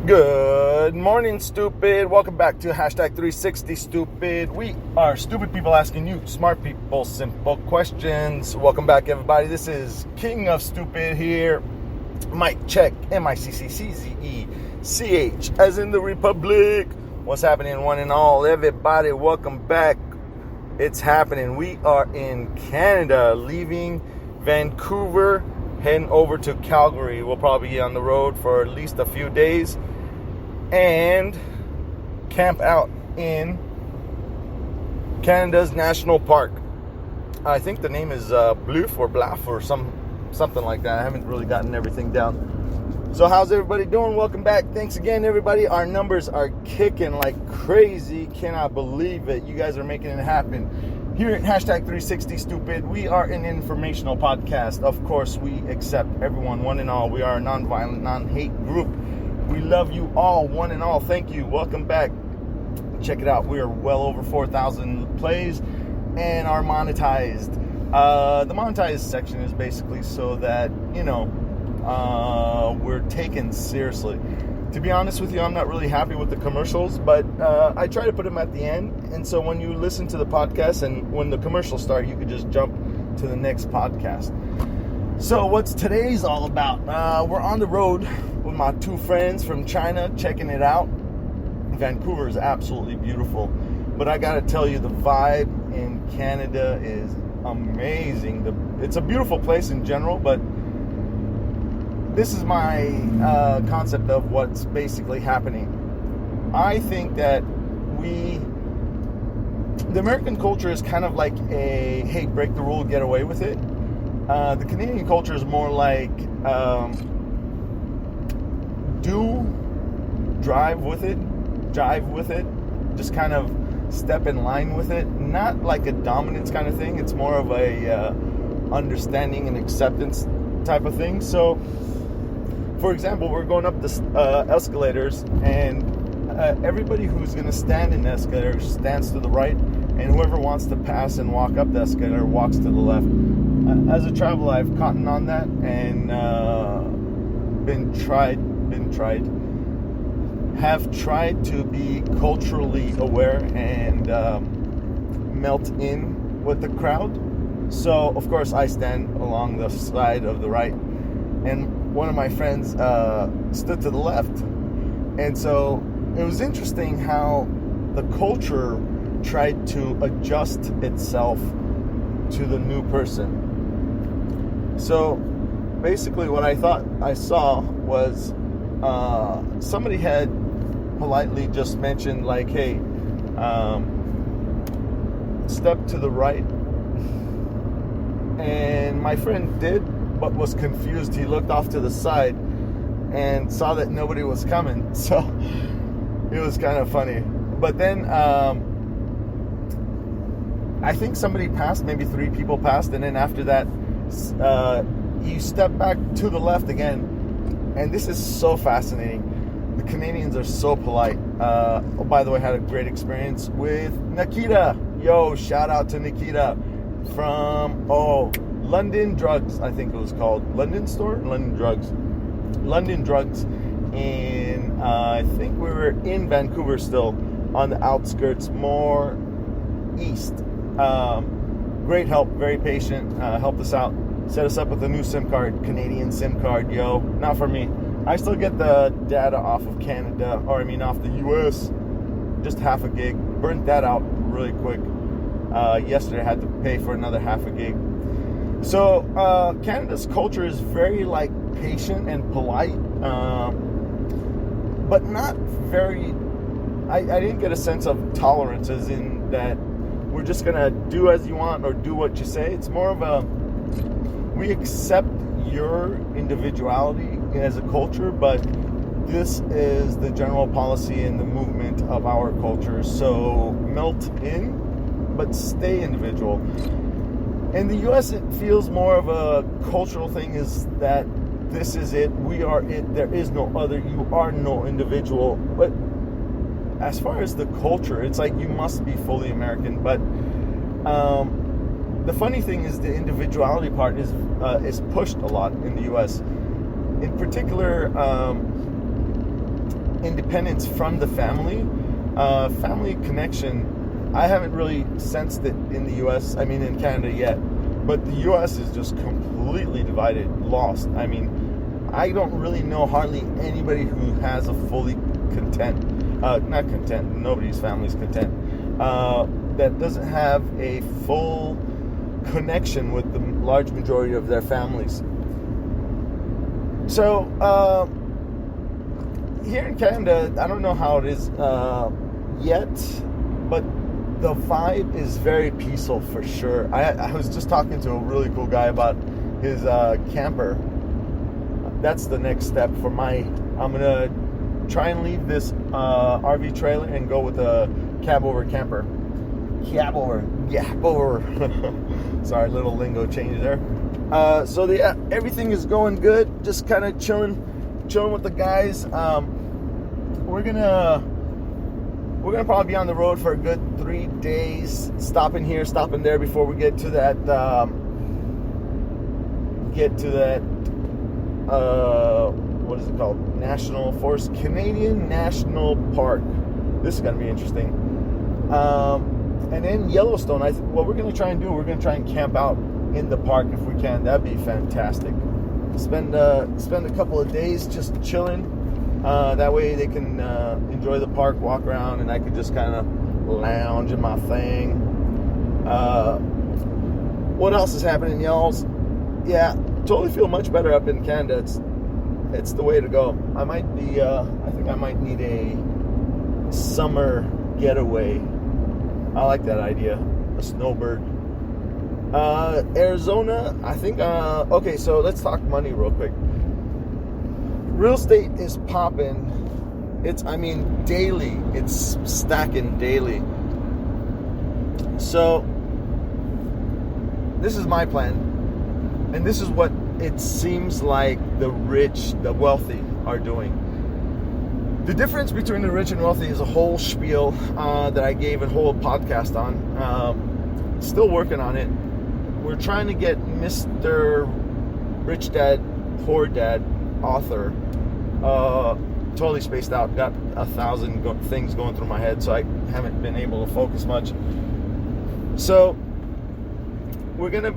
Good morning, stupid. Welcome back to hashtag 360 stupid. We are stupid people asking you smart people simple questions. Welcome back, everybody. This is King of Stupid here. Mic check. MICCCZECH as in the Republic. What's happening, one and all? Everybody, welcome back. It's happening. We are in Canada, leaving Vancouver, heading over to Calgary. We'll probably be on the road for at least a few days and camp out in Canada's National Park. I think the name is Bluff or Bluff or something like that. I haven't really gotten everything down. So how's everybody doing? Welcome back. Thanks again, everybody. Our numbers are kicking like crazy. Cannot believe it. You guys are making it happen. Here at hashtag 360 stupid, we are an informational podcast. Of course, we accept everyone, one and all. We are a non-violent, non-hate group. We love you all, one and all. Thank you. Welcome back. Check it out. We are well over 4,000 plays and are monetized. The monetized section is basically so that, we're taken seriously. To be honest with you, I'm not really happy with the commercials, but I try to put them at the end. And so when you listen to the podcast and when the commercials start, you could just jump to the next podcast. So what's today's all about? We're on the road with my two friends from China, checking it out. Vancouver is absolutely beautiful, but I gotta tell you, the vibe in Canada is amazing. It's a beautiful place in general, but this is my concept of what's basically happening. I think that the American culture is kind of like a, hey, break the rule, get away with it. The Canadian culture is more like, drive with it, jive with it, just kind of step in line with it. Not like a dominance kind of thing. It's more of a understanding and acceptance type of thing. So, for example, we're going up the escalators, and everybody who's going to stand in the escalator stands to the right, and whoever wants to pass and walk up the escalator walks to the left. As a traveler, I've caught on that and have tried to be culturally aware and melt in with the crowd. So, of course, I stand along the side of the right, and one of my friends stood to the left. And so it was interesting how the culture tried to adjust itself to the new person. So basically what I thought I saw was somebody had politely just mentioned like, hey, step to the right. And my friend did, but was confused. He looked off to the side and saw that nobody was coming. So it was kind of funny. But then I think somebody passed, maybe 3 people passed, and then after that you step back to the left again. And this is so fascinating. The Canadians are so polite. Oh, by the way, I had a great experience with Nikita. Yo, shout out to Nikita from London Drugs, I think it was called. London Drugs. And I think we were in Vancouver still, on the outskirts, more east. Great help, very patient, helped us out, set us up with a new SIM card, Canadian SIM card, yo. Not for me. I still get the data off of Canada, off the US, just half a gig. Burnt that out really quick. Yesterday I had to pay for another half a gig. So Canada's culture is very like patient and polite, but not very. I didn't get a sense of tolerance, as in that we're just gonna do as you want or do what you say. It's more of we accept your individuality as a culture, but this is the general policy and the movement of our culture. So melt in, but stay individual. In the US, it feels more of a cultural thing, is that this is it, we are it, there is no other, you are no individual. But as far as the culture, it's like you must be fully American. But the funny thing is the individuality part is pushed a lot in the US. In particular, independence from the family, family connection. I haven't really sensed it in the U.S. I mean, in Canada yet, but the U.S. is just completely divided, lost. I mean, I don't really know hardly anybody who has a fully not content, nobody's family's content, that doesn't have a full connection with the large majority of their families. So, here in Canada, I don't know how it is yet, but the vibe is very peaceful for sure. I was just talking to a really cool guy about his camper. That's the next step for I'm going to try and leave this RV trailer and go with a cab-over camper. Cab-over. Sorry, little lingo change there. So yeah, everything is going good. Just kind of chilling with the guys. We're gonna probably be on the road for a good 3 days, stopping here, stopping there before we get to that what is it called? National Forest, Canadian National Park. This is gonna be interesting. And then Yellowstone. What we're gonna try and do, we're gonna try and camp out in the park if we can. That'd be fantastic. Spend a couple of days just chilling. That way they can enjoy the park, walk around, and I could just kind of lounge in my thing. What else is happening, y'all? Yeah, totally feel much better up in Canada. It's the way to go. I think I might need a summer getaway. I like that idea. A snowbird. Arizona, I think, okay, so let's talk money real quick. Real estate is popping. Daily. It's stacking daily. So, this is my plan. And this is what it seems like the rich, the wealthy are doing. The difference between the rich and wealthy is a whole spiel that I gave a whole podcast on. Still working on it. We're trying to get Mr. Rich Dad, Poor Dad author totally spaced out. Got 1,000 things going through my head, so I haven't been able to focus much. So we're gonna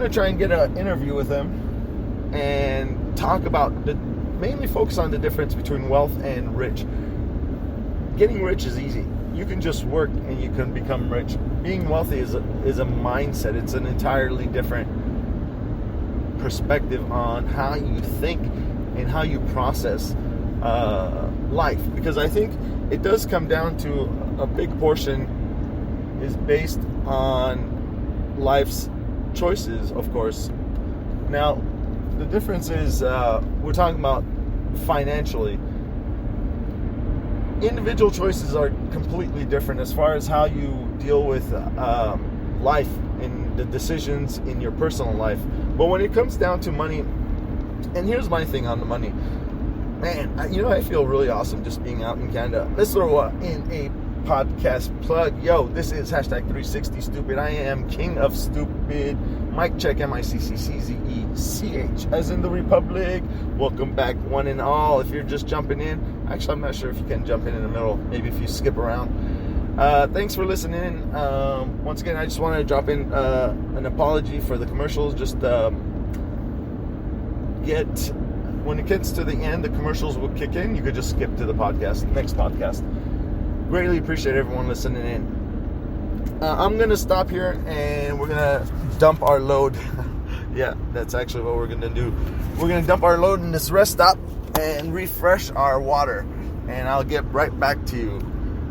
try and get an interview with him and talk about mainly focus on the difference between wealth and rich. Getting rich is easy. You can just work and you can become rich. Being wealthy is a mindset. It's an entirely different perspective on how you think and how you process life. Because I think it does come down to a big portion is based on life's choices, of course. Now, the difference is we're talking about financially. Individual choices are completely different as far as how you deal with life and the decisions in your personal life. But when it comes down to money, and here's my thing on the money, man, I feel really awesome just being out in Canada. Let's throw in a podcast plug. Yo, this is hashtag 360 Stupid. I am King of Stupid. Mic check, MICCCZECH, as in the Republic. Welcome back, one and all. If you're just jumping in, actually, I'm not sure if you can jump in the middle. Maybe if you skip around. Thanks for listening. Once again, I just want to drop in an apology for the commercials. Just when it gets to the end, the commercials will kick in. You could just skip to the next podcast. Greatly appreciate everyone listening in. I'm going to stop here and we're going to dump our load. Yeah, that's actually what we're going to do. We're going to dump our load in this rest stop and refresh our water. And I'll get right back to you.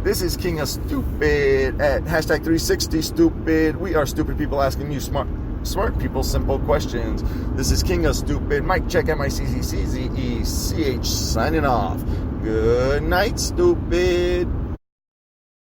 This is King of Stupid at hashtag 360 Stupid. We are stupid people asking you smart people simple questions. This is King of Stupid. Mic check, MICCCZECH, signing off. Good night, stupid.